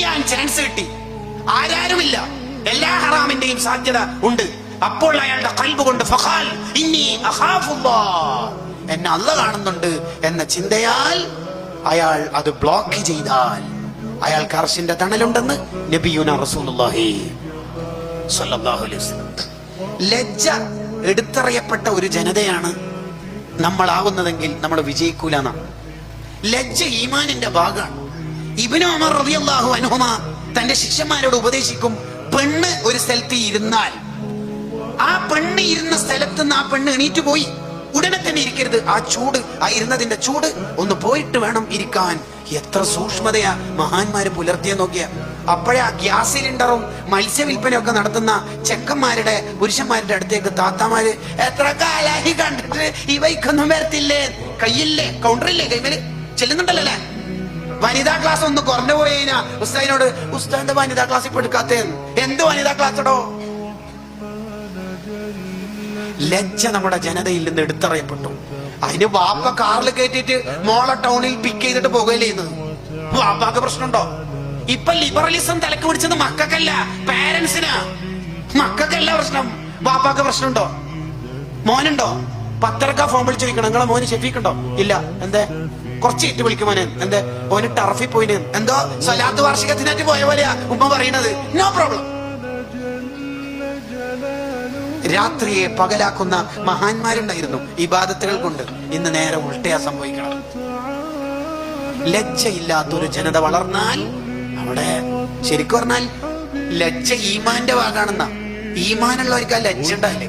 ചെയ്യാൻ ചാൻസ് കിട്ടി. ആരാരുമില്ല, എല്ലാ ഹറാമിന്റെയും സാധ്യത ഉണ്ട്. അപ്പോൾ അയാളുടെ ഖൽബ് കൊണ്ട് ഫഖാൽ ഇന്നി അഖാഫുല്ലാഹ്, എന്നെ അല്ലാഹ് കാണുന്നുണ്ട് എന്ന ചിന്തയാൽ അയാൾ അത് ബ്ലോക്ക് ചെയ്താൽ അയാൾക്ക് അർശിന്റെ തണലുണ്ടെന്ന് നബിയുനാ റസൂലുള്ളാഹി സ്വല്ലല്ലാഹു അലൈഹി വസല്ലം. ലജ്ജ എടുത്തറിയപ്പെട്ട ഒരു ജനതയാണ് നമ്മളാവുന്നതെങ്കിൽ നമ്മൾ വിജയിക്കൂലെന്ന. ലജ്ജ ഈമാനിന്റെ ഭാഗമാണ്. ഇബ്നു ഉമർ റളിയല്ലാഹു അൻഹുമ തന്റെ ശിഷ്യന്മാരോട് ഉപദേശിക്കും, പെണ്ണ് ഒരു സ്ഥലത്ത് ഇരുന്നാൽ ആ പെണ്ണ് ഇരുന്ന സ്ഥലത്ത് നിന്ന് ആ പെണ്ണ് എണീറ്റ് പോയി ഉടനെ തന്നെ ഇരിക്കരുത്. ആ ചൂട്, ആ ഇരുന്നതിന്റെ ചൂട് ഒന്ന് പോയിട്ട് വേണം ഇരിക്കാൻ. എത്ര സൂക്ഷ്മതയാ മഹാന്മാര് പുലർത്തിയ നോക്കിയ. അപ്പോഴേ ആ ഗ്യാസ് സിലിണ്ടറും മത്സ്യവില്പനയൊക്കെ നടത്തുന്ന ചെക്കന്മാരുടെ, പുരുഷന്മാരുടെ അടുത്തേക്ക് താത്താമാര് എത്ര കാലായി കണ്ടിട്ട് ഇവയ്ക്കൊന്നും വരത്തില്ലേ, കയ്യില്ലേ, കൗണ്ടറില്ലേ, കൈമേല് ചെല്ലുന്നുണ്ടല്ലേ. വനിതാ ക്ലാസ് ഒന്ന് കുറഞ്ഞു പോയിനാ ഉസ്താദിനോട്, ഉസ്താദിന്റെ വനിതാ ക്ലാസ് ഇപ്പൊ എടുക്കാത്തേ. എന്ത് വനിതാ ക്ലാസ്സോടോ? ലജ്ജ നമ്മുടെ ജനതയിൽ നിന്ന് എടുത്തറിയപ്പെട്ടു. അതിന് വാപ്പ കാറിൽ കയറ്റിട്ട് മോളെ ടൗണിൽ പിക്ക് ചെയ്തിട്ട് പോകുകയല്ലേ ചെയ്യുന്നത്. വാപ്പാക്ക് പ്രശ്നമുണ്ടോ? ഇപ്പൊ ലിബറലിസം തലക്ക് പിടിച്ചത് മക്കൾക്കല്ല, പാരന്റ്സിനാ. മക്കൾക്കല്ല പ്രശ്നം, വാപ്പാക്ക് പ്രശ്നമുണ്ടോ? മോനുണ്ടോ? പത്തരക്ക ഫോൺ വിളിച്ച് ചോദിക്കണം, നിങ്ങളെ മോന് ഷെഫീക്കുണ്ടോ? ഇല്ല. എന്തേ? കുറച്ച് ഇട്ട് വിളിക്കും മോനെ. എന്തേ? ഓന് ടർഫിൽ പോയിന്. എന്തോ സ്വലാത്ത് വാർഷികത്തിനായിട്ട് പോയ പോലെയാ ഉമ്മ പറയണത്. No problem. രാത്രിയെ പകലാക്കുന്ന മഹാന്മാരുണ്ടായിരുന്നു ഇബാദത്തുകൾ കൊണ്ട്. ഇന്ന് നേരെ ഉൾട്ടയാ സംഭവിക്കണം. ലജ്ജയില്ലാത്തൊരു ജനത വളർന്നാൽ അവിടെ ശരിക്കും പറഞ്ഞാൽ ലജ്ജ ഈമാന്റെ ഭാഗമാണെന്ന. ഈമാനുള്ളവർക്ക് ആ ലജ്ജ ഉണ്ടായില്ലേ?